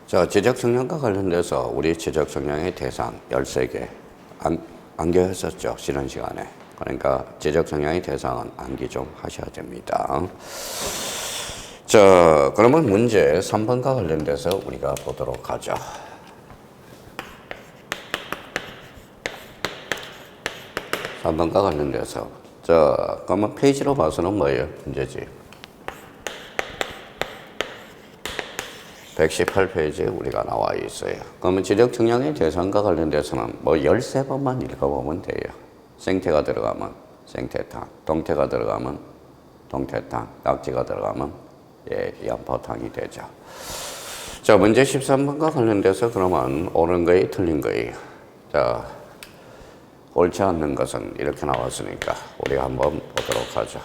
자, 지적 성향과 관련돼서 우리 지적 성향의 대상 13개 암기했었죠, 쉬는 시간에. 그러니까 지적 성향의 대상은 암기 좀 하셔야 됩니다. 자, 그러면 문제 3번과 관련돼서 우리가 보도록 하죠. 3번과 관련돼서. 자, 그러면 페이지로 봐서는 뭐예요? 문제지. 118페이지에 우리가 나와 있어요. 그러면 지적 성향의 대상과 관련돼서는 뭐 13번만 읽어보면 돼요. 생태가 들어가면 생태탕, 동태가 들어가면 동태탕, 낙지가 들어가면 양파탕이 되죠. 자, 문제 13번과 관련돼서 그러면 옳은 거예요, 틀린 거예요? 자, 옳지 않는 것은 이렇게 나왔으니까 우리 한번 보도록 하죠.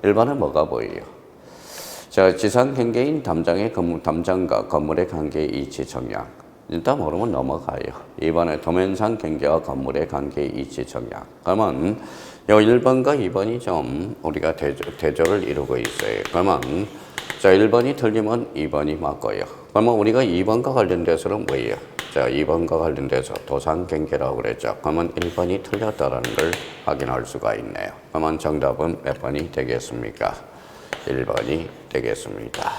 1번은 뭐가 보여요? 자, 지상 경계인 담장과 건물의 관계의 이치 정량. 일단 모르면 넘어가요. 2번에 도면상 경계와 건물의 관계의 이치 정량. 그러면 요 1번과 2번이 좀 우리가 대조를 이루고 있어요. 그러면 자, 1번이 틀리면 2번이 맞고요. 그러면 우리가 2번과 관련돼서는 뭐예요? 자, 2번과 관련돼서 도상 경계라고 그랬죠. 그러면 1번이 틀렸다라는 걸 확인할 수가 있네요. 그러면 정답은 몇 번이 되겠습니까? 1번이 되겠습니다.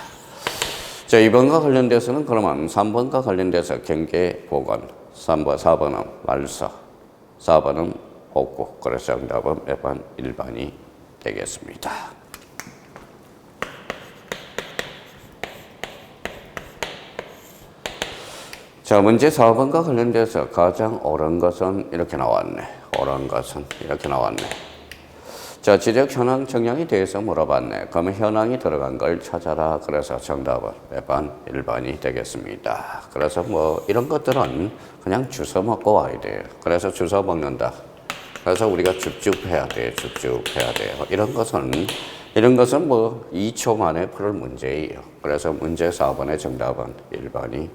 자, 2번과 관련돼서는 그러면 3번과 관련돼서 경계 복원, 4번은 말소, 4번은 복구. 그래서 정답은 몇 번? 1번이 되겠습니다. 자, 문제 4번과 관련돼서 가장 옳은 것은 이렇게 나왔네. 옳은 것은 이렇게 나왔네. 자, 지적 현황 정량에 대해서 물어봤네. 그러면 현황이 들어간 걸 찾아라. 그래서 정답은 몇 번? 1번이 되겠습니다. 그래서 뭐 이런 것들은 그냥 주워 먹고 와야 돼요. 그래서 주워 먹는다. 그래서 우리가 줍줍 해야 돼요. 줍줍 해야 돼요. 이런 것은 뭐 2초 만에 풀 문제예요. 그래서 문제 4번의 정답은 1번이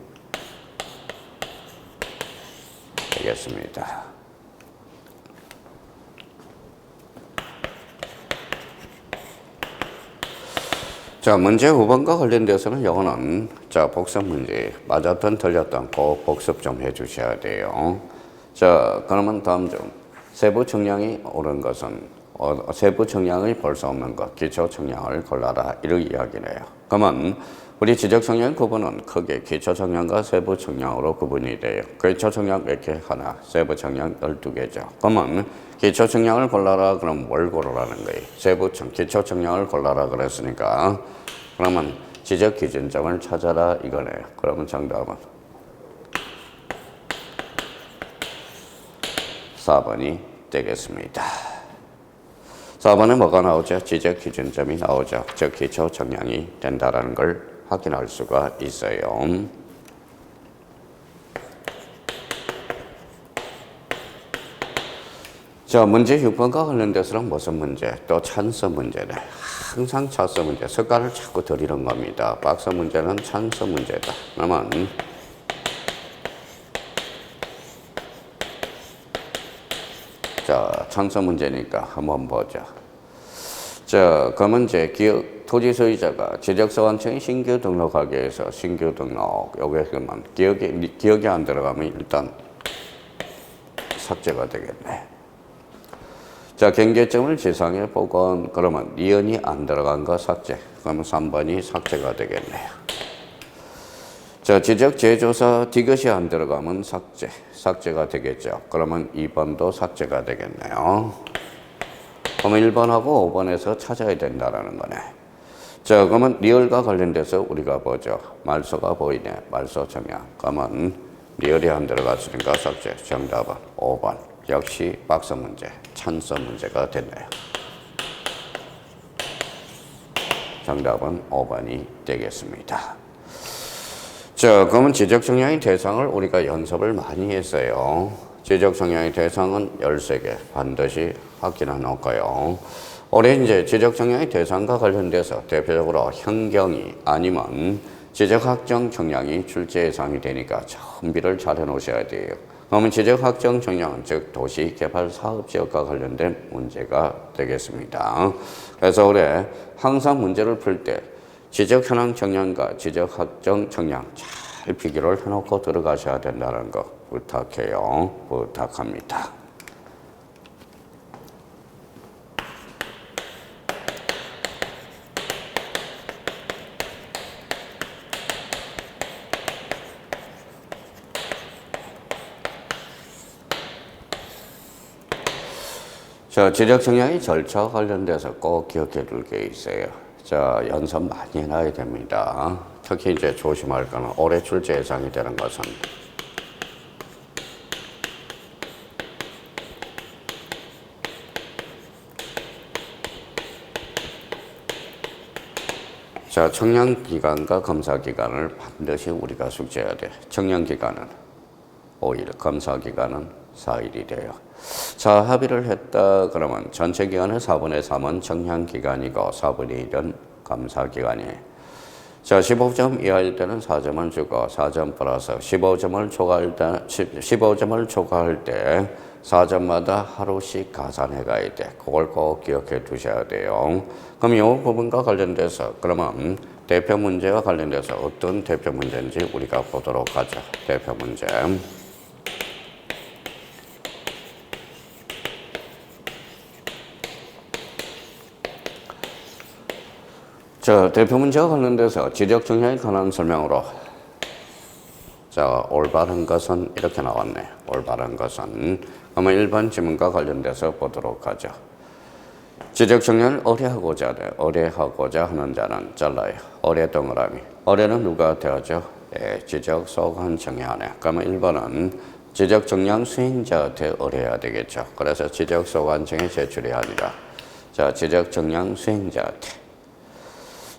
되겠습니다. 자, 문제 5번과 관련돼서는 요거는 자, 복습 문제. 맞았던 틀렸던 꼭 복습 좀 해주셔야 돼요. 자, 그러면 다음 중 세부 청량이 옳은 것은 세부 청량을 볼 수 없는 것, 기초 청량을 골라라. 이런 이야기네요. 그러면 우리 지적 청량 구분은 크게 기초 청량과 세부 청량으로 구분이 돼요. 기초 청량 몇 개? 하나, 세부 청량 12개죠. 그러면 기초 청량을 골라라. 그럼 뭘 고르라는 거예요? 기초 청량을 골라라 그랬으니까 그러면 지적 기준점을 찾아라 이거네요. 그러면 정답은 4번이 되겠습니다. 4번에 뭐가 나오죠? 지적 기준점이 나오죠. 즉 기초 청량이 된다라는 걸 확인할 수가 있어요. 자, 문제 6번과 관련돼서는 무슨 문제? 또 찬스 문제네. 항상 찬스 문제. 습관을 자꾸 들이는 겁니다. 박스 문제는 찬스 문제다. 그러면 자, 찬스 문제니까 한번 보자. 자, 그러면 이제 토지 소유자가 지적소관청에 신규 등록하기 위해서 신규 등록 요게만 기억이 안 들어가면 일단 삭제가 되겠네. 자, 경계점을 지상에 복원. 그러면 니은이 안 들어간 거 삭제. 그러면 3번이 삭제가 되겠네요. 자, 지적 재조사 디귿이 안 들어가면 삭제가 되겠죠. 그러면 2번도 삭제가 되겠네요. 그러면 1번하고 5번에서 찾아야 된다라는 거네. 자, 그러면 리얼과 관련돼서 우리가 보죠. 말소가 보이네. 말소 정량. 그러면 리얼이 안 들어갔으니까 삭제. 정답은 5번. 역시 박스 문제, 찬스 문제가 됐네요. 정답은 5번이 되겠습니다. 자, 그러면 지적 성향의 대상을 우리가 연습을 많이 했어요. 지적 성향의 대상은 13개 반드시 확인해 놓을까요? 올해 이제 지적 성향의 대상과 관련돼서 대표적으로 현경이 아니면 지적 확정 정량이 출제 예상이 되니까 준비를 잘 해놓으셔야 돼요. 그러면 지적 확정 정량은 즉 도시개발 사업지역과 관련된 문제가 되겠습니다. 그래서 올해 항상 문제를 풀 때 지적 현황 정량과 지적 확정 정량 잘 살피기를 해놓고 들어가셔야 된다는 거 부탁해요. 부탁합니다. 자, 지적 청량의 절차와 관련돼서 꼭 기억해 둘 게 있어요. 자, 연습 많이 해놔야 됩니다. 특히 이제 조심할 거는 올해 출제 예상이 되는 것은 자, 청량기간과 검사기간을 반드시 우리가 숙지해야 돼. 청량기간은 5일, 검사기간은 4일이 돼요. 자, 합의를 했다 그러면 전체 기간의 4분의 3은 청량기간이고 4분의 1은 검사기간이에요. 자, 15점 이하일 때는 4점을 주고 4점 플러스 15점을 초과할 때 4점마다 하루씩 가산해 가야 돼. 그걸 꼭 기억해 두셔야 돼요. 그럼 이 부분과 관련돼서 그러면 대표 문제와 관련돼서 어떤 대표 문제인지 우리가 보도록 하죠. 대표 문제. 자, 대표 문제와 관련돼서 지적 청량에 관한 설명으로 자, 올바른 것은 이렇게 나왔네. 올바른 것은 그러면 1번 지문과 관련돼서 보도록 하죠. 지적 청량을 의뢰하고자 하는 자는 잘라요. 의뢰 동그라미. 의뢰는 누가 되어죠? 네, 지적 소관 청량하네. 그러면 1번은 지적 청량 수행자한테 의뢰해야 되겠죠. 그래서 지적 소관 청의 제출이 아니라 자, 지적 청량 수행자한테.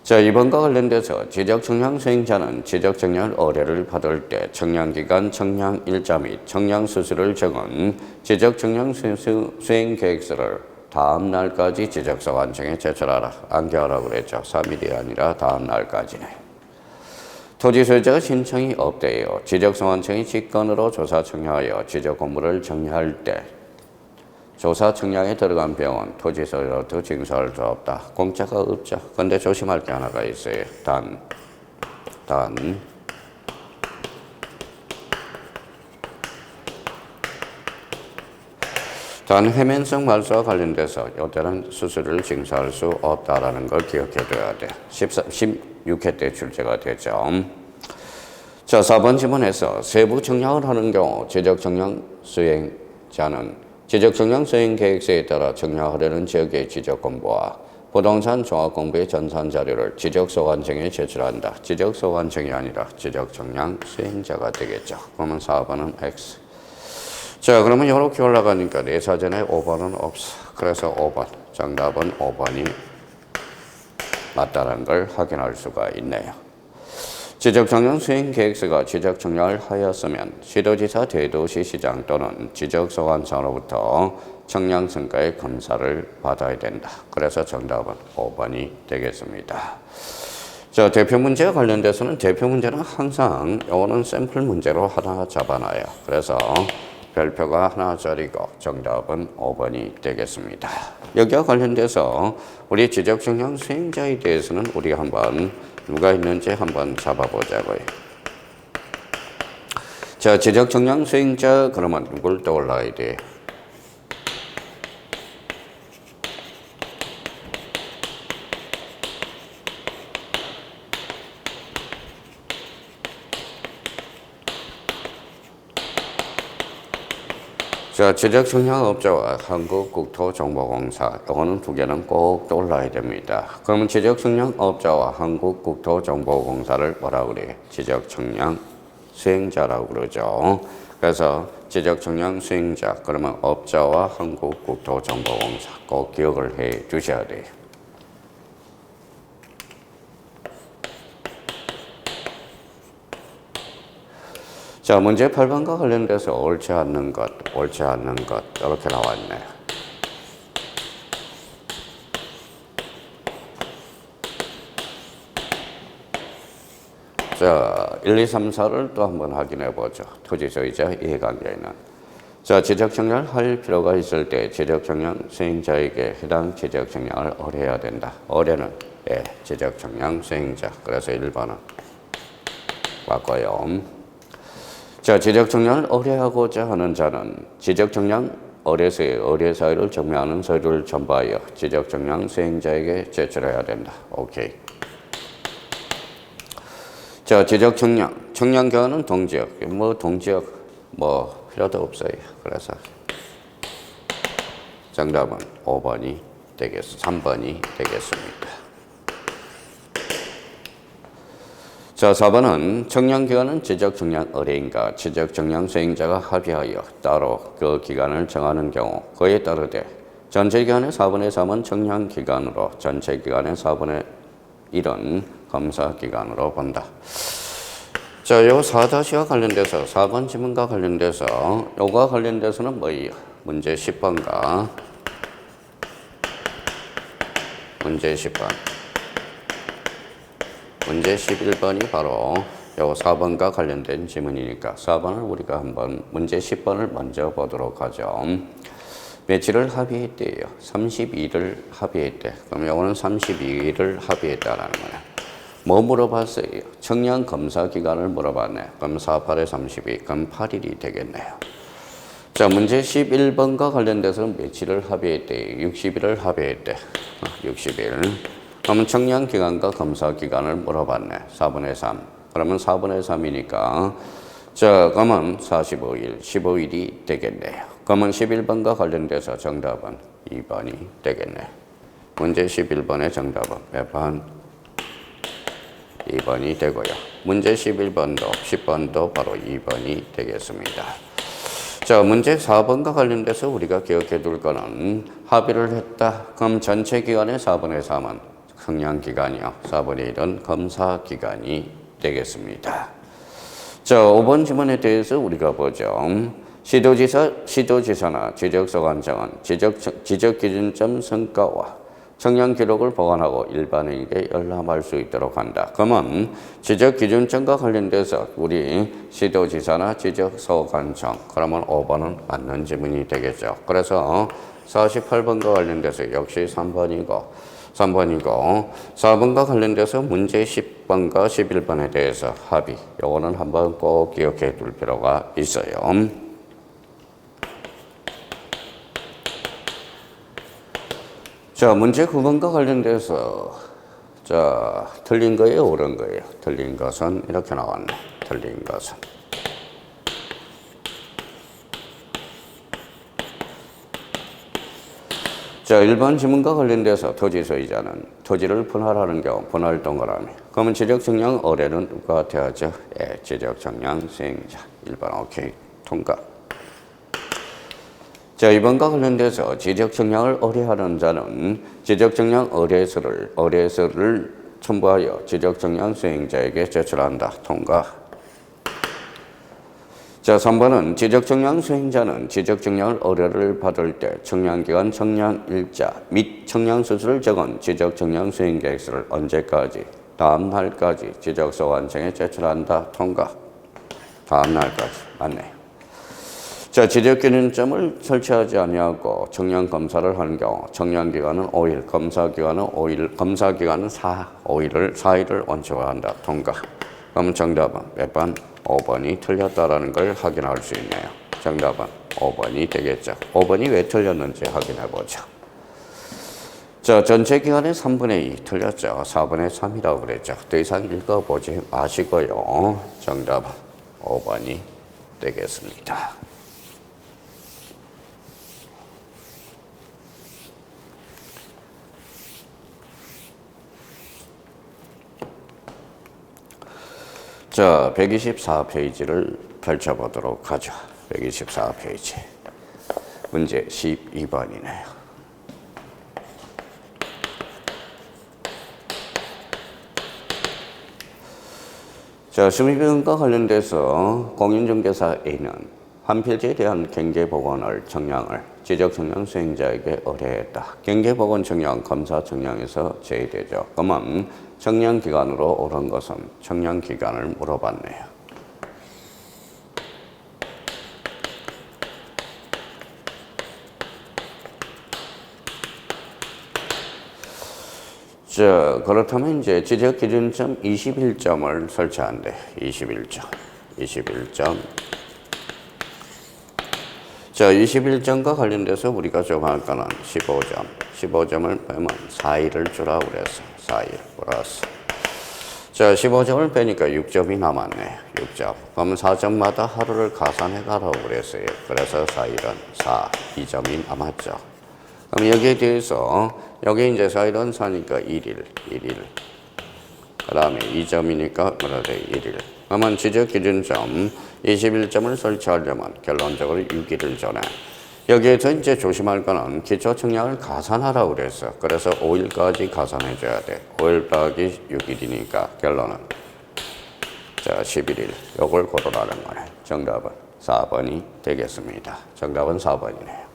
자, 이번과 관련돼서 지적 청량 수행자는 지적 청량 의뢰를 받을 때 청량기간, 청량일자 및 청량수수를 적은 지적 청량 수행 계획서를 다음 날까지 지적소관청에 제출하라. 안겨하라고 그랬죠. 3일이 아니라 다음 날까지네. 토지 소유자가 신청이 없대요. 지적소관청이 직권으로 조사 청량하여 지적 공부를 정리할 때 조사 청량에 들어간 비용은 토지 소유자도 징수할 수 없다. 공짜가 없죠. 근데 조심할 게 하나가 있어요. 단 해면성 말소와 관련돼서 이때는 수수료를 징수할 수 없다라는 걸 기억해 둬야 돼. 16회 때 출제가 되죠. 자, 4번 지문에서 세부 청량을 하는 경우 지적 청량 수행자는 지적 청량 수행 계획서에 따라 청량하려는 지역의 지적 공부와 부동산 종합 공부의 전산 자료를 지적 소관청에 제출한다. 지적 소관청이 아니라 지적 청량 수행자가 되겠죠. 그러면 4번은 X. 자, 그러면 이렇게 올라가니까 내 사전에 5번은 없어. 그래서 5번. 정답은 5번이 맞다는 걸 확인할 수가 있네요. 지적청량 수행계획서가 지적청량을 하였으면 시도지사, 대도시시장 또는 지적소관청으로부터 청량성과의 검사를 받아야 된다. 그래서 정답은 5번이 되겠습니다. 자, 대표 문제와 관련돼서는 대표 문제는 항상 이거는 샘플 문제로 하나 잡아놔요. 그래서 별표가 하나짜리고 정답은 5번이 되겠습니다. 여기와 관련돼서 우리 지적청량 수행자에 대해서는 우리 한번 누가 있는지 한번 잡아보자고요. 자, 지적청량 수행자 그러면 누굴 떠올라야 돼? 자, 지적청량업자와 한국국토정보공사 이거는 두 개는 꼭 떠올라야 됩니다. 그러면 지적청량업자와 한국국토정보공사를 뭐라 그래요? 지적청량 수행자라고 그러죠. 그래서 지적청량 수행자 그러면 업자와 한국국토정보공사 꼭 기억을 해 주셔야 돼요. 자, 문제 8번과 관련돼서 옳지 않는 것 이렇게 나왔네. 자, 1, 2, 3, 4를 또 한번 확인해 보죠. 토지 소유자 이해관계는. 자, 지적청량을 할 필요가 있을 때 지적청량 수행자에게 해당 지적청량을 의뢰해야 된다. 의뢰는 지적청량 수행자. 그래서 1번은 바꿔요. 자, 지적청량을 의뢰하고자 하는 자는 지적청량 의뢰 사유를 증명하는 서류를 첨부하여 지적청량 수행자에게 제출해야 된다. 오케이. 자, 지적청량. 청량기관은 동지역. 동지역 필요도 없어요. 그래서 정답은 5번이 되겠습니다. 3번이 되겠습니다. 자, 4번은 청량기관은 지적청량 의뢰인과 지적청량 수행자가 합의하여 따로 그 기간을 정하는 경우 그에 따르되 전체 기간의 4분의 3은 청량기간으로 전체 기간의 4분의 1은 검사기간으로 본다. 자, 요 4-와 관련돼서 4번 지문과 관련돼서 요거와 관련돼서는 뭐예요? 문제 10번과 문제 10번 문제 11번이 바로 요 4번과 관련된 지문이니까 4번을 우리가 한번 문제 10번을 먼저 보도록 하죠. 며칠을 합의했대요. 32일을 합의했대. 그럼 요거는 32일을 합의했다라는 거네. 뭐 물어봤어요? 청량 검사 기간을 물어봤네. 그럼 48에 32, 그럼 8일이 되겠네요. 자, 문제 11번과 관련돼서 며칠을 합의했대? 60일을 합의했대. 60일. 그러면 청량 기간과 검사 기간을 물어봤네. 4분의 3. 그러면 4분의 3이니까 자, 그러면 45일, 15일이 되겠네요. 그러면 11번과 관련돼서 정답은 2번이 되겠네. 문제 11번의 정답은 몇 번? 2번이 되고요. 문제 11번도 10번도 바로 2번이 되겠습니다. 자, 문제 4번과 관련돼서 우리가 기억해 둘 거는 합의를 했다. 그럼 전체 기간의 4분의 3은 청량기간이요. 4분의 1은 검사기간이 되겠습니다. 자, 5번 지문에 대해서 우리가 보죠. 시도지사나 지적소관청은 지적기준점 성과와 청량 기록을 보관하고 일반인에게 열람할 수 있도록 한다. 그러면 지적기준점과 관련돼서 우리 시도지사나 지적소관청, 그러면 5번은 맞는 지문이 되겠죠. 그래서 48번과 관련돼서 역시 3번이고 4번과 관련돼서 문제 10번과 11번에 대해서 합의. 요거는 한번 꼭 기억해 둘 필요가 있어요. 자, 문제 9번과 관련돼서 자, 틀린 거예요, 옳은 거예요? 틀린 것은 이렇게 나왔네. 틀린 것은. 자, 1번 지문과 관련돼서 토지 소유자는 토지를 분할하는 경우 분할 동그라미. 그러면 지적청량 의뢰는 누가 되어야죠? 예, 지적청량 수행자. 1번 오케이. 통과. 자, 2번과 관련돼서 지적청량을 의뢰하는 자는 지적청량 의뢰서를 첨부하여 지적청량 수행자에게 제출한다. 통과. 자, 3번은 지적청량 수행자는 지적청량을 의뢰를 받을 때 청량기간, 청량일자 및 청량수수를 적은 지적청량 수행계획서를 언제까지? 다음 날까지 지적소관청에 제출한다. 통과. 다음 날까지. 맞네요. 자, 지적기준점을 설치하지 아니하고 청량검사를 하는 경우 청량기간은 5일, 검사기간은 5일, 검사기간은 4일을 원칙화한다. 통과. 그럼 정답은 몇 번? 5번이 틀렸다라는 걸 확인할 수 있네요. 정답은 5번이 되겠죠. 5번이 왜 틀렸는지 확인해 보죠. 자, 전체 기간의 3분의 2 틀렸죠. 4분의 3이라고 그랬죠. 더 이상 읽어보지 마시고요. 정답은 5번이 되겠습니다. 자, 124페이지를 펼쳐보도록 하죠. 124페이지. 문제 12번이네요. 자, 수미병과 관련돼서 공인중개사 A는 한 필지에 대한 경계보건을 청량을 지적청량 수행자에게 의뢰했다. 경계보건 청량, 검사 청량에서 제외되죠. 그러면 청량기간으로 옳은 것은 청량기간을 물어봤네요. 자, 그렇다면 이제 지적 기준점 21점을 설치한대. 21점. 자, 21점과 관련돼서 우리가 좀 할 거는 15점. 15점을 빼면 4일을 주라고 그랬어. 4일 플러스. 자, 15점을 빼니까 6점이 남았네. 6점. 그러면 4점마다 하루를 가산해 가라고 그랬어요. 그래서 4일은 4, 2점이 남았죠. 그럼 여기에 대해서 여기 이제 4일은 4니까 1일. 그 다음에 2점이니까 뭐라 돼? 1일. 그러면 지적 기준점 21점을 설치하려면 결론적으로 6일을 전에 여기에서 이제 조심할 거는 기초 청량을 가산하라고 그랬어. 그래서 5일까지 가산해 줘야 돼. 5일 더하기 6일이니까 결론은 자 11일. 요걸 고르라는 거네. 정답은 4번이 되겠습니다. 정답은 4번이네요.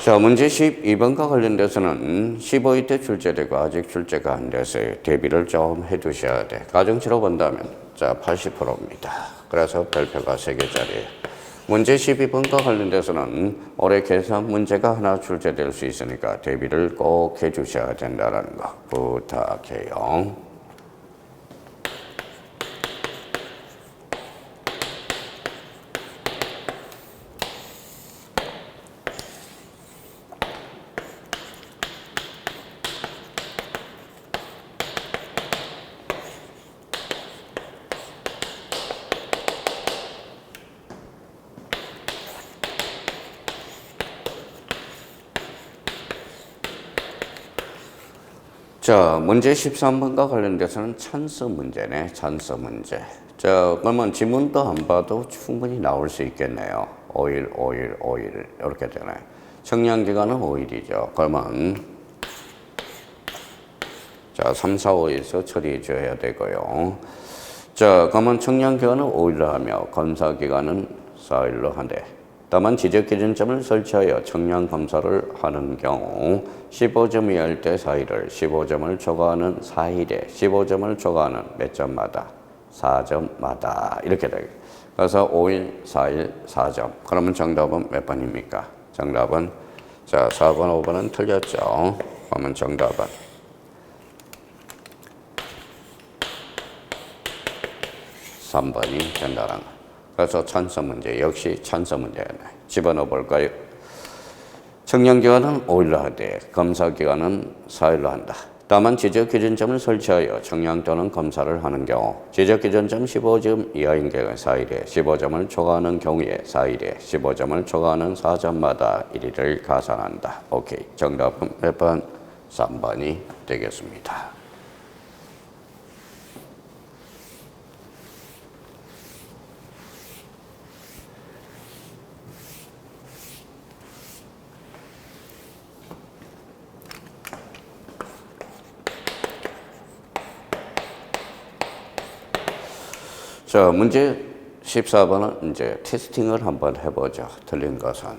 자, 문제 12번과 관련돼서는 15일 때 출제되고 아직 출제가 안 돼서요. 대비를 좀 해두셔야 돼. 가정치로 본다면 자 80%입니다. 그래서 별표가 3개짜리예요. 문제 12번과 관련돼서는 올해 계산 문제가 하나 출제될 수 있으니까 대비를 꼭 해주셔야 된다는 거 부탁해요. 자, 문제 13번과 관련돼서는 찬스 문제네. 찬스 문제. 자, 그러면 지문도 안 봐도 충분히 나올 수 있겠네요. 5일 이렇게 되네. 청량기간은 5일이죠. 그러면 자, 3, 4, 5일에서 처리해 줘야 되고요. 자, 그러면 청량기간은 5일로 하며 검사기간은 4일로 한대. 다만 지적기준점을 설치하여 청량검사를 하는 경우 15점 이하일 때 4일을 15점을 초과하는 4일에 15점을 초과하는 몇 점마다? 4점마다 이렇게 되겠습니다. 그래서 5일, 4일, 4점. 그러면 정답은 몇 번입니까? 정답은 자 4번, 5번은 틀렸죠. 그러면 정답은 3번이 된다는 거. 그래서 찬스 문제 역시 찬스 문제였네. 집어넣어 볼까요? 청량기간은 5일로 하되 검사기간은 4일로 한다. 다만 지적기준점을 설치하여 청량 또는 검사를 하는 경우 지적기준점 15점 이하인 경우 4일에 15점을 초과하는 경우에 4일에 15점을 초과하는 4점마다 1일을 가산한다. 오케이. 정답은 몇 번? 3번이 되겠습니다. 자, 문제 14번은 이제 테스팅을 한번 해보죠. 틀린 것은.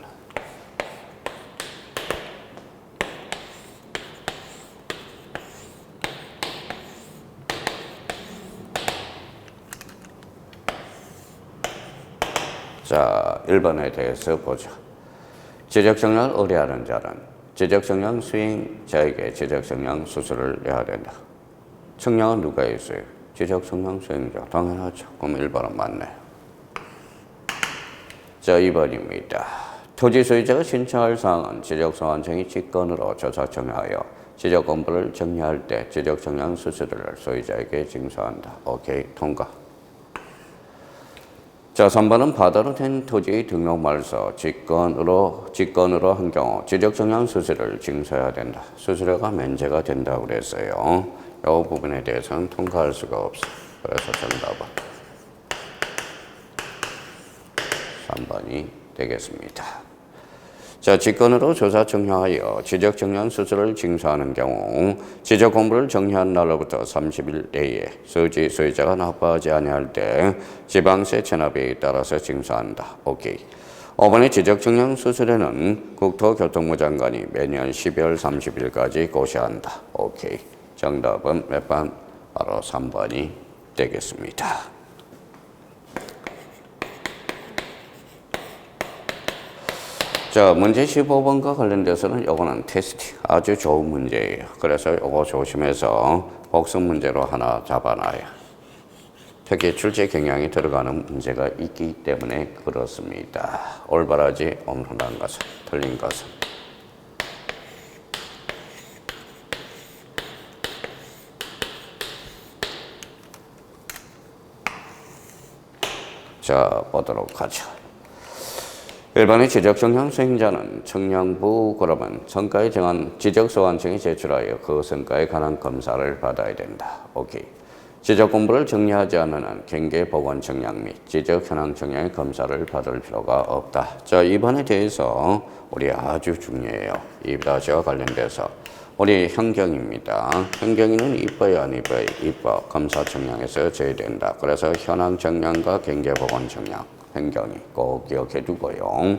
자, 1번에 대해서 보죠. 지적청량을 의뢰하는 자는 지적청량 수행자에게 지적청량 수수료를 내야 된다. 청량은 누가 있어요? 지적청량 수행자. 당연하죠. 그럼 1번은 맞네요. 자, 2번입니다. 토지 소유자가 신청할 사항은 지적소환청이 직권으로 조사청하여 지적건물을 정리할 때 지적청량 수수료를 소유자에게 징수한다. 오케이, 통과. 자, 3번은 바다로 된 토지의 등록 말소 직권으로 한 경우 지적청량 수수료를 징수해야 된다. 수수료가 면제가 된다고 그랬어요. 이 부분에 대해서는 통과할 수가 없어. 그래서 정답은 3번이 되겠습니다. 자, 직권으로 조사 청하여 지적 청량 수수료를 징수하는 경우 지적 공부를 정리한 날로부터 30일 내에 소지 소유자가 납부하지 아니할 때 지방세 체납에 따라서 징수한다. 오케이. 5번의 지적 청량 수수료는 국토교통부 장관이 매년 12월 30일까지 고시한다. 오케이. 정답은 몇 번? 바로 3번이 되겠습니다. 자, 문제 15번과 관련돼서는 요거는 테스트 아주 좋은 문제예요. 그래서 요거 조심해서 복습 문제로 하나 잡아놔요. 특히 출제 경향이 들어가는 문제가 있기 때문에 그렇습니다. 올바라지 없는 것은, 틀린 것은. 자, 보도록 하죠. 일반의 지적청량 수행자는 청량부 그러면 성과에 정한 지적소관청에 제출하여 그 성과에 관한 검사를 받아야 된다. 오케이. 지적 공부를 정리하지 않는 한 경계보건 청량 및 지적 현황 청량의 검사를 받을 필요가 없다. 자, 이번에 대해서 우리 아주 중요해요. 이다시와 관련돼서 우리 현경입니다. 현경이는 이뻐요, 안 이뻐요? 이뻐. 검사 청량에서 제외된다. 그래서 현황 청량과 경계보건 청량, 현경이 꼭 기억해 두고요.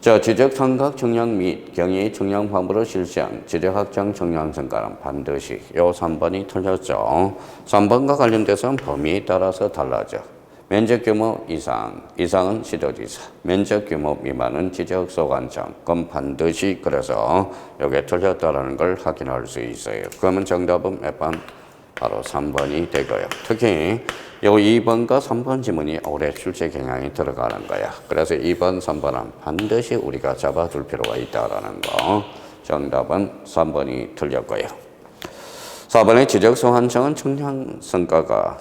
자, 지적 삼각 청량 및 경위 청량 방법으로 실시한 지적 확장 청량 성과는 반드시 요 3번이 틀렸죠. 3번과 관련돼서는 범위에 따라서 달라져. 면적 규모 이상, 이상은 시도지사. 면적 규모 미만은 지적소관청. 그럼 반드시 그래서 요게 틀렸다라는 걸 확인할 수 있어요. 그러면 정답은 몇 번? 바로 3번이 되고요. 특히 요 2번과 3번 지문이 올해 출제 경향이 들어가는 거야. 그래서 2번, 3번은 반드시 우리가 잡아둘 필요가 있다라는 거. 정답은 3번이 틀렸고요. 4번의 지적소관청은 청량 성과가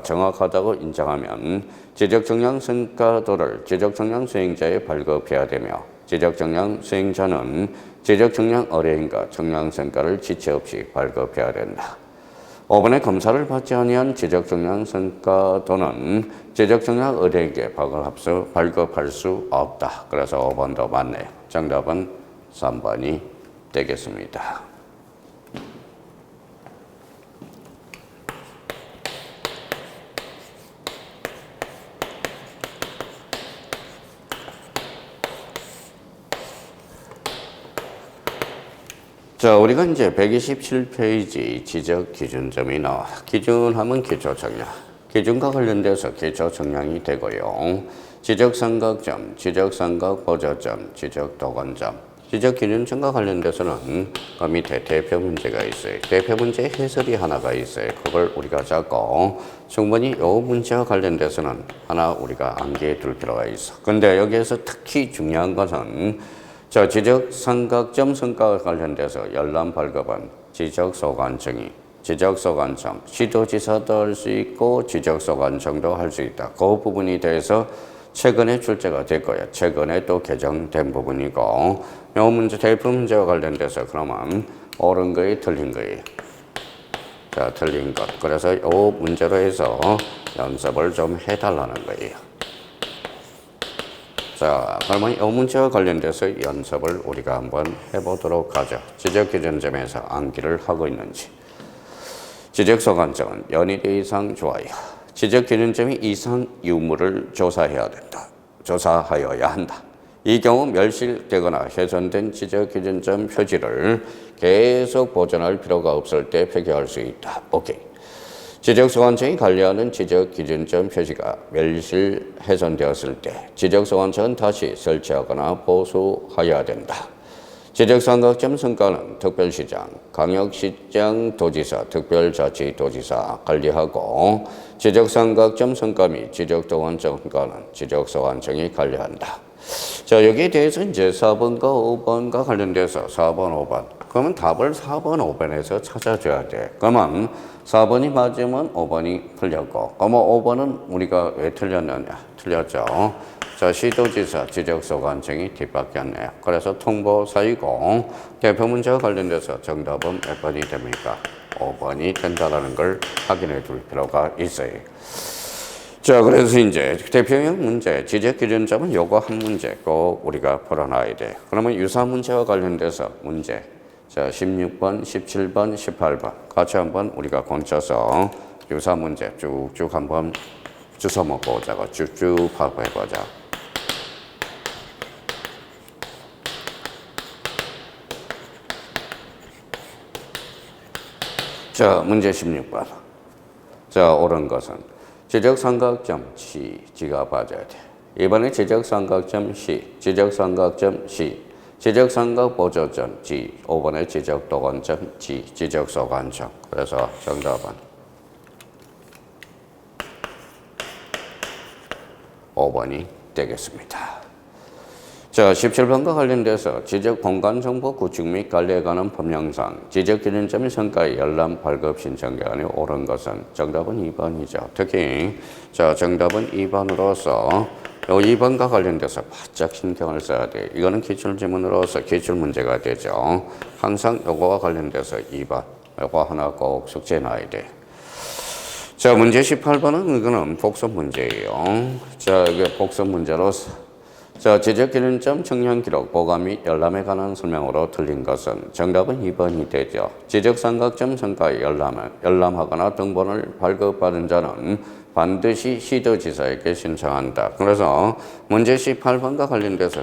정확하다고 인정하면 지적청량 성과도를 지적청량 수행자에 발급해야 되며 지적청량 수행자는 지적청량 의뢰인과 청량 성과를 지체 없이 발급해야 된다. 5번의 검사를 받지 아니한 지적청량 성과도는 지적청량 의뢰인에게 발급할 수 없다. 그래서 5번도 맞네요. 정답은 3번이 되겠습니다. 자, 우리가 이제 127페이지 지적 기준점이 나와. 기준하면 기초청량. 기준과 관련돼서 기초청량이 되고요. 지적삼각점, 지적삼각보조점, 지적도건점. 지적기준점과 관련돼서는 그 밑에 대표 문제가 있어요. 대표 문제 해설이 하나가 있어요. 그걸 우리가 잡고 충분히 이 문제와 관련돼서는 하나 우리가 암기해 둘 필요가 있어. 근데 여기에서 특히 중요한 것은 자, 지적삼각점 성과와 관련돼서 열람 발급은 지적소관청이 지적소관청, 시도지사도 할 수 있고 지적소관청도 할 수 있다. 그 부분에 대해서 최근에 출제가 됐고요. 최근에 또 개정된 부분이고 이 문제 대표 문제와 관련돼서 그러면 옳은 거에 틀린 거예요. 자, 틀린 것. 그래서 이 문제로 해서 연습을 좀 해달라는 거예요. 자, 그러면 이 문제와 관련돼서 연습을 우리가 한번 해보도록 하죠. 지적기준점에서 암기를 하고 있는지. 지적소관청은 연일의 이상 좋아요. 지적기준점이 이상 유무를 조사해야 된다. 조사하여야 한다. 이 경우 멸실되거나 훼손된 지적기준점 표지를 계속 보존할 필요가 없을 때 폐기할 수 있다. 오케이. 지적소관청이 관리하는 지적기준점 표시가 멸실 훼손되었을 때 지적소관청은 다시 설치하거나 보수하여야 된다. 지적삼각점 성과는 특별시장, 광역시장, 도지사, 특별자치도지사 관리하고 지적삼각점 성과 및 지적도관청 성과는 지적소관청이 관리한다. 자, 여기에 대해서 이제 4번과 5번과 관련돼서 4번, 5번. 그러면 답을 4번, 5번에서 찾아줘야 돼. 그러면 4번이 맞으면 5번이 틀렸고, 그러면 5번은 우리가 왜 틀렸느냐? 틀렸죠. 자, 시도지사, 지적소관청이 뒷바뀌었네요. 그래서 통보사이고, 대표 문제와 관련돼서 정답은 몇 번이 됩니까? 5번이 된다는 걸 확인해 둘 필요가 있어요. 자, 그래서 이제 대표형 문제, 지적기준점은 요거 한 문제 꼭 우리가 풀어놔야 돼. 그러면 유사 문제와 관련돼서 문제. 자, 16번, 17번, 18번. 같이 한번 우리가 건쳐서 유사 문제 쭉쭉 한번 주워 먹고 오자고. 쭉쭉 파악해보자. 자, 문제 16번. 자, 옳은 것은 지적삼각점 지가 빠져야 돼. 2번에 지적삼각점 C, 지적삼각점 C, 지적삼각 보조점 G, 5번에 지적도관점 G, 지적소관점. 그래서 정답은 5번이 되겠습니다. 자, 17번과 관련돼서 지적 공간 정보 구축 및 관리에 관한 법령상 지적 기준점 성과의 열람 발급 신청 기간이 옳은 것은 정답은 2번이죠. 특히 자, 정답은 2번으로서 요 2번과 관련돼서 바짝 신경을 써야 돼. 이거는 기출 지문으로서 기출 문제가 되죠. 항상 요거와 관련돼서 2번 요거 하나 꼭 숙제해 놔야 돼. 자, 문제 18번은 이거는 복습 문제예요. 자, 이게 복습 문제로서 자, 지적 기준점 청량 기록 보관 및 열람에 관한 설명으로 틀린 것은 정답은 2번이 되죠. 지적 삼각점 성과의 열람하거나 등본을 발급받은 자는 반드시 시도지사에게 신청한다. 그래서 문제 18번과 관련돼서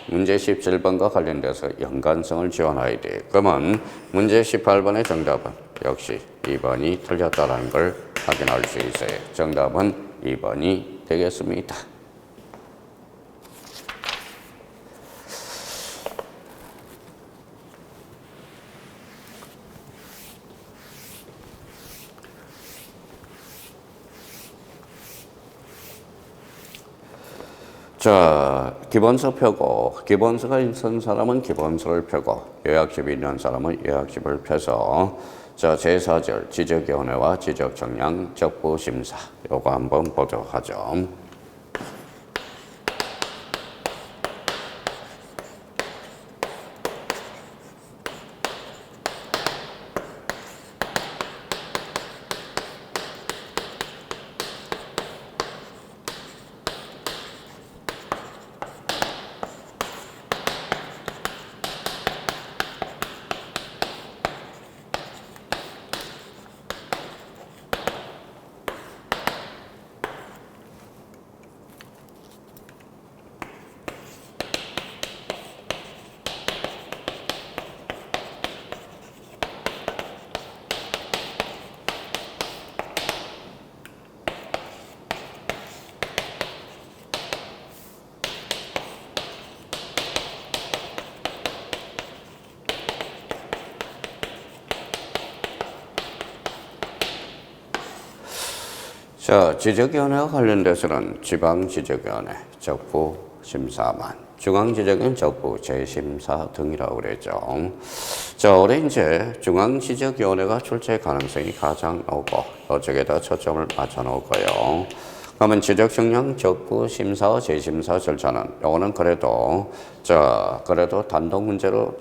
문제 17번과 관련돼서 연관성을 지원해야 돼. 그러면 문제 18번의 정답은 역시 2번이 틀렸다는 걸 확인할 수 있어요. 정답은 2번이 되겠습니다. 자, 기본서 펴고, 기본서가 있는 사람은 기본서를 펴고, 요약집이 있는 사람은 요약집을 펴서, 자, 제4절 지적위원회와 지적청량 적부심사, 요거 한번 보도록 하죠. 자, 지적위원회와 관련돼서는 지방지적위원회, 적부심사만, 중앙지적위원 적부 재심사 등이라고 그랬죠. 자, 올해 이제 중앙지적위원회가 출제 가능성이 가장 높고 이쪽에다 초점을 맞춰 놓을 거예요. 그러면 지적청량 적부심사와 재심사 절차는 요거는 그래도 단독 문제로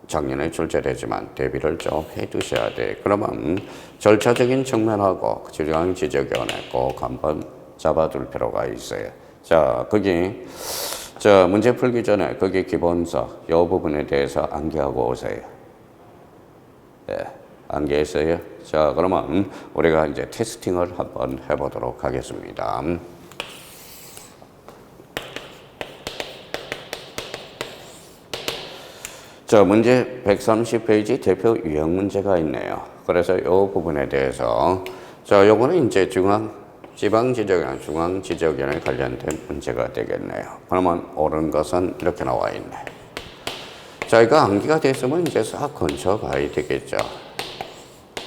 작년에 출제되지만 대비를 좀 해두셔야 돼. 그러면 절차적인 측면하고 중앙지적위원회 꼭 한번 잡아둘 필요가 있어요. 자, 문제 풀기 전에 거기 기본서 이 부분에 대해서 암기하고 오세요. 네, 암기했어요? 자, 그러면 우리가 이제 테스팅을 한번 해보도록 하겠습니다. 자, 문제 130페이지 대표 유형 문제가 있네요. 그래서 이 부분에 대해서 요거는 이제 지방지적이나 중앙지적위원회 관련된 문제가 되겠네요. 그러면 옳은 것은 이렇게 나와 있네. 자, 이거 암기가 됐으면 이제 싹 건져 가야 되겠죠.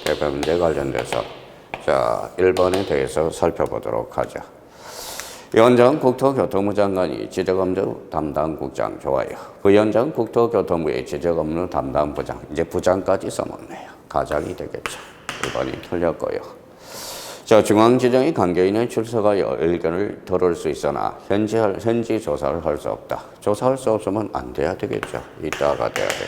대표 문제 관련돼서 1번에 대해서 살펴보도록 하죠. 위원장 국토교통부 장관이 지적업무 담당 국장 좋아요. 부위원장 국토교통부의 지적업무 담당 부장. 이제 부장까지 써놓네요. 가장이 되겠죠. 1번이 틀렸고요. 자, 중앙지정이 관계인의 출석하여 의견을 들을 수 있으나 현지 조사를 할 수 없다. 조사할 수 없으면 안 돼야 되겠죠. 이따가 돼야 돼.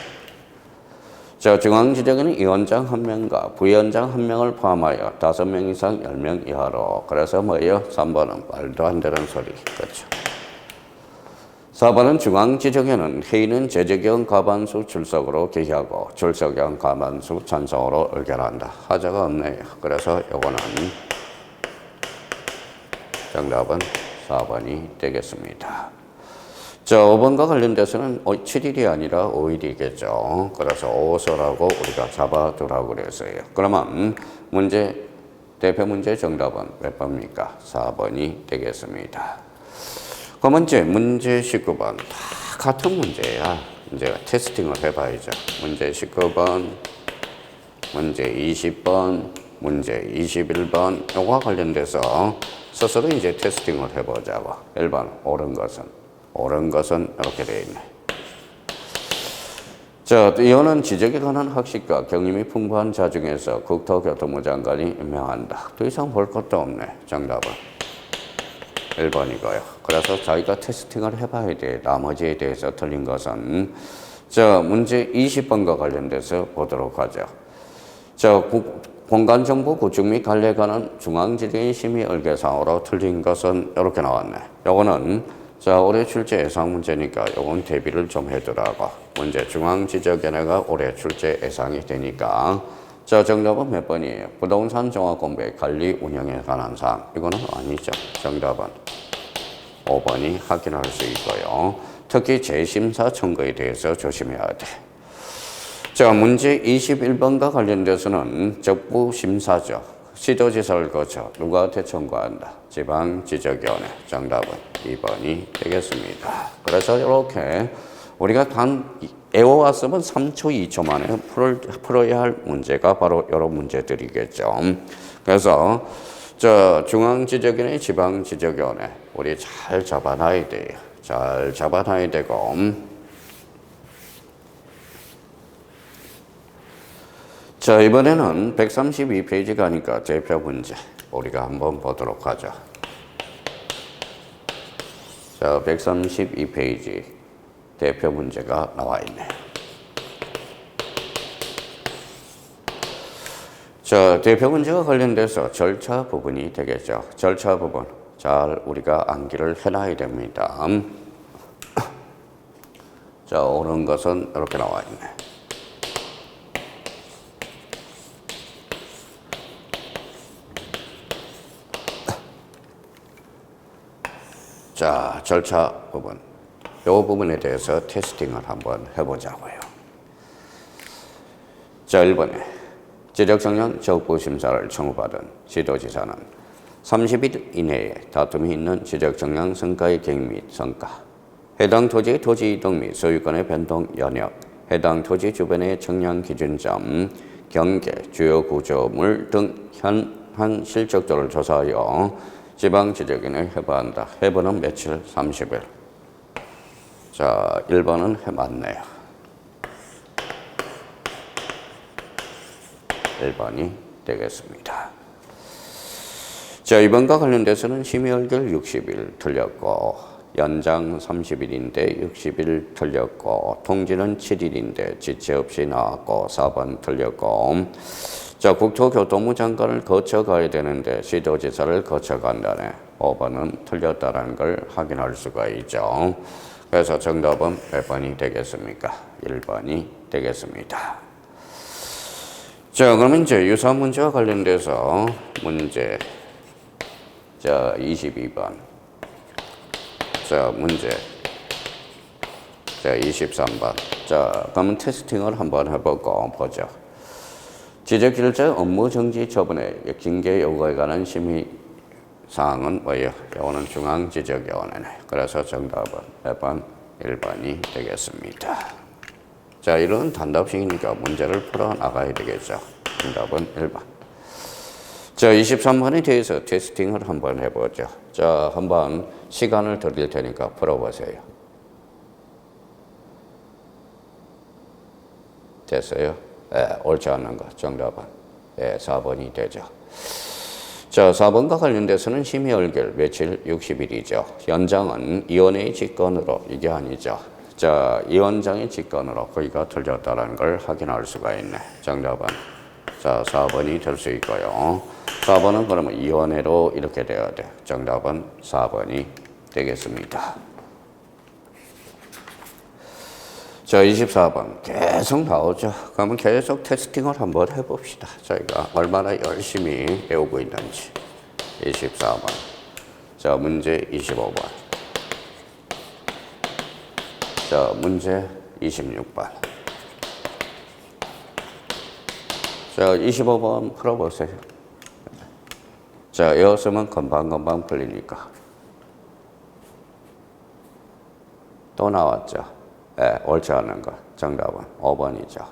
자, 중앙지적에는 위원장 1명과 부위원장 1명을 포함하여 5명 이상 10명 이하로. 그래서 뭐예요? 3번은 말도 안 되는 소리. 그렇죠. 4번은 중앙지적에는 회의는 제적위원 과반수 출석으로 개의하고 출석위원 과반수 찬성으로 의결한다. 하자가 없네요. 그래서 요거는 정답은 4번이 되겠습니다. 자, 5번과 관련돼서는 7일이 아니라 5일이겠죠. 그래서 5서라고 우리가 잡아두라고 그랬어요. 그러면 대표 문제 정답은 몇 번입니까? 4번이 되겠습니다. 그러면 이제 문제 19번 다 같은 문제야. 이제 테스팅을 해봐야죠. 문제 19번, 문제 20번, 문제 21번 요거와 관련돼서 스스로 이제 테스팅을 해보자고. 1번 옳은 것은 이렇게 되어 있네. 자, 이거는 지적에 관한 학식과 경험이 풍부한 자 중에서 국토교통부 장관이 임명한다. 더 이상 볼 것도 없네. 정답은 1번이고요. 그래서 자기가 테스팅을 해봐야 돼. 나머지에 대해서 틀린 것은. 자, 문제 20번과 관련돼서 보도록 하죠. 자, 공간정보 구축 및 관리에 관한 중앙지정의 심의 의결사항으로 틀린 것은 이렇게 나왔네. 요거는 자, 올해 출제 예상 문제니까 요건 대비를 좀 해두라고. 문제 중앙지적위원회가 올해 출제 예상이 되니까. 자, 정답은 몇 번이에요? 부동산 종합공부의 관리 운영에 관한 사항. 이거는 아니죠. 정답은 5번이 확인할 수 있고요. 특히 재심사 청구에 대해서 조심해야 돼. 자, 문제 21번과 관련돼서는 적부심사죠. 시도지사를 거쳐 누구한테 청구한다? 지방지적위원회. 정답은 2번이 되겠습니다. 그래서 이렇게 우리가 애워왔으면 3초, 2초 만에 풀어야 할 문제가 바로 이런 문제들이겠죠. 그래서 중앙지적위원회, 지방지적위원회 우리 잘 잡아놔야 돼요. 잘 잡아놔야 되고. 자, 이번에는 132페이지 가니까 대표 문제 우리가 한번 보도록 하죠. 자, 132페이지 대표 문제가 나와 있네. 자, 대표 문제가 관련돼서 절차 부분이 되겠죠. 절차 부분 잘 우리가 암기를 해놔야 됩니다. 자, 옳은 것은 이렇게 나와 있네. 자, 절차 부분. 이 부분에 대해서 테스팅을 한번 해보자고요. 자, 1번에 지적청년 적부심사를 청구받은 시도지사는 30일 이내에 다툼이 있는 지적청량 성과의 갱 및 성과, 해당 토지의 토지 이동 및 소유권의 변동 연역, 해당 토지 주변의 청량 기준점, 경계, 주요 구조물 등 현한 실적도를 조사하여 지방지적위원회에 해부한다. 해부는 며칠? 30일. 자, 1번은 맞네요. 1번이 되겠습니다. 자, 2번과 관련돼서는 심의의결 60일 틀렸고, 연장 30일인데 60일 틀렸고, 통지는 7일인데 지체 없이 나왔고, 4번 틀렸고, 자, 국토교통부 장관을 거쳐가야 되는데 시도지사를 거쳐간다네. 5번은 틀렸다는 걸 확인할 수가 있죠. 그래서 정답은 몇 번이 되겠습니까? 1번이 되겠습니다. 자, 그러면 이제 유사 문제와 관련돼서 문제 자, 22번. 자, 문제 자, 23번. 자, 그러면 테스팅을 한번 해보고 보죠. 지적질자 업무 정지 처분의 징계 요구에 관한 심의 사항은 뭐예요? 요거는 중앙지적위원회네. 그래서 정답은 몇 번? 1번이 되겠습니다. 자, 이런 단답식이니까 문제를 풀어 나가야 되겠죠. 정답은 1번. 자, 23번에 대해서 테스팅을 한번 해보죠. 자, 한번 시간을 드릴 테니까 풀어보세요. 됐어요? 예, 옳지 않는 것. 정답은 4번이 되죠. 자, 4번과 관련돼서는 심의 의결 며칠? 60일이죠. 연장은 위원회의 직권으로 이게 아니죠. 자, 위원장의 직권으로 거기가 틀렸다는 걸 확인할 수가 있네. 정답은 자, 4번이 될 수 있고요. 4번은 그러면 위원회로 이렇게 돼야 돼. 정답은 4번이 되겠습니다. 자, 24번 계속 나오죠. 그러면 계속 테스팅을 한번 해봅시다. 저희가 얼마나 열심히 배우고 있는지. 24번. 자, 문제 25번. 자, 문제 26번. 자, 25번 풀어보세요. 자, 이었으면 금방금방 풀리니까. 또 나왔죠. 예, 옳지 않은 거. 정답은 5번이죠.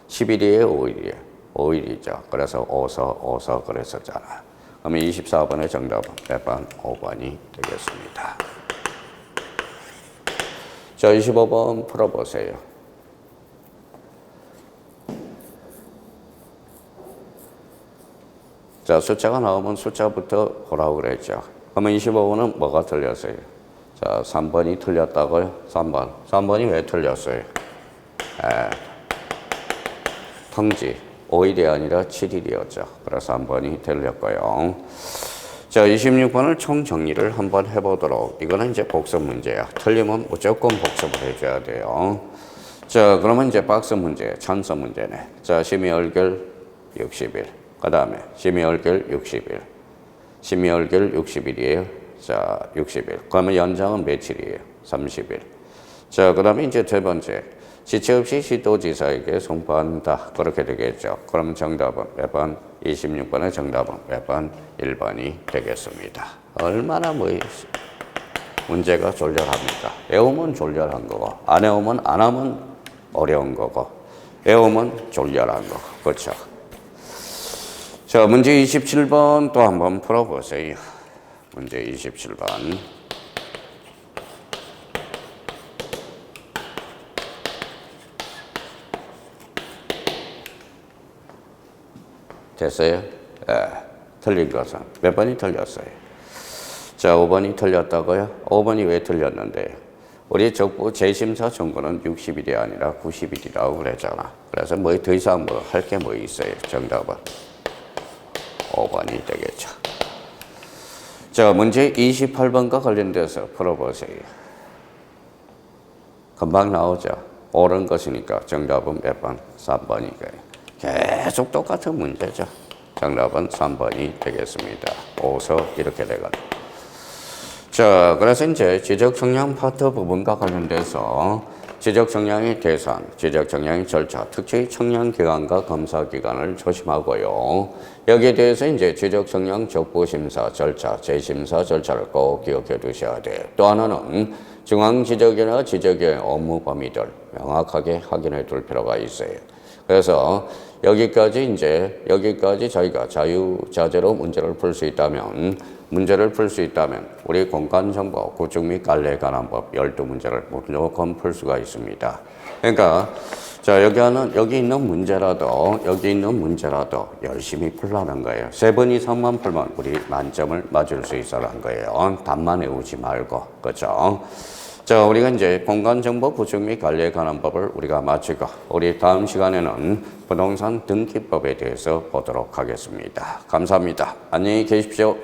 11일에 5일이에요. 5일이죠. 그래서 오서 그랬었잖아. 그러면 24번의 정답은 몇 번? 5번이 되겠습니다. 자, 25번 풀어보세요. 자, 숫자가 나오면 숫자부터 보라고 그랬죠. 그러면 25번은 뭐가 틀렸어요? 자, 3번이 틀렸다고요? 3번. 3번이 왜 틀렸어요? 평지. 5일이 아니라 7일이었죠. 그래서 3번이 틀렸고요. 자, 26번을 총정리를 한번 해보도록. 이거는 이제 복습 문제야. 틀리면 무조건 복습을 해줘야 돼요. 자, 그러면 이제 박스 문제, 찬서 문제네. 자, 심의얼결 60일. 그 다음에 심의얼결 60일. 심의얼결 60일이에요. 자, 60일. 그러면 연장은 며칠이에요? 30일. 자, 그 다음에 이제 세 번째. 지체 없이 시도지사에게 송부한다. 그렇게 되겠죠. 그럼 정답은 몇 번? 26번의 정답은 몇 번? 1번이 되겠습니다. 얼마나 문제가 졸렬합니까? 외우면 졸렬한 거고, 안 외우면 안 하면 어려운 거고, 외우면 졸렬한 거고. 그렇죠? 자, 문제 27번 또 한번 풀어보세요. 문제 27번. 됐어요? 예. 틀린 것은 몇 번이 틀렸어요? 자, 5번이 틀렸다고요? 5번이 왜 틀렸는데? 우리 적부 재심사 정보는 60일이 아니라 90일이라고 그랬잖아. 그래서 뭐 더 이상 뭐 할 게 뭐 있어요? 정답은 5번이 되겠죠. 자, 문제 28번과 관련돼서 풀어보세요. 금방 나오죠. 옳은 것이니까 정답은 몇 번? 3번이니까요. 계속 똑같은 문제죠. 정답은 3번이 되겠습니다. 5서 이렇게 되거든요. 자, 그래서 이제 지적청량 파트 부분과 관련돼서 지적청량의 대상, 지적청량의 절차, 특히 청량기관과 검사기관을 조심하고요. 여기에 대해서 이제 지적청량 적부심사 절차, 재심사 절차를 꼭 기억해 두셔야 돼요. 또 하나는 중앙지적이나 지적의 업무 범위들 명확하게 확인해 둘 필요가 있어요. 그래서 여기까지 저희가 자유자재로 문제를 풀 수 있다면 우리 공간정보, 구축 및 관리에 관한 법 12문제를 무조건 풀 수가 있습니다. 그러니까 자, 여기 있는 문제라도 열심히 풀라는 거예요. 3번 이상만 풀면 우리 만점을 맞을 수 있어라는 거예요. 답만 외우지 말고. 그렇죠? 자, 우리가 이제 공간정보 구축 및 관리에 관한 법을 우리가 마치고 우리 다음 시간에는 부동산 등기법에 대해서 보도록 하겠습니다. 감사합니다. 안녕히 계십시오.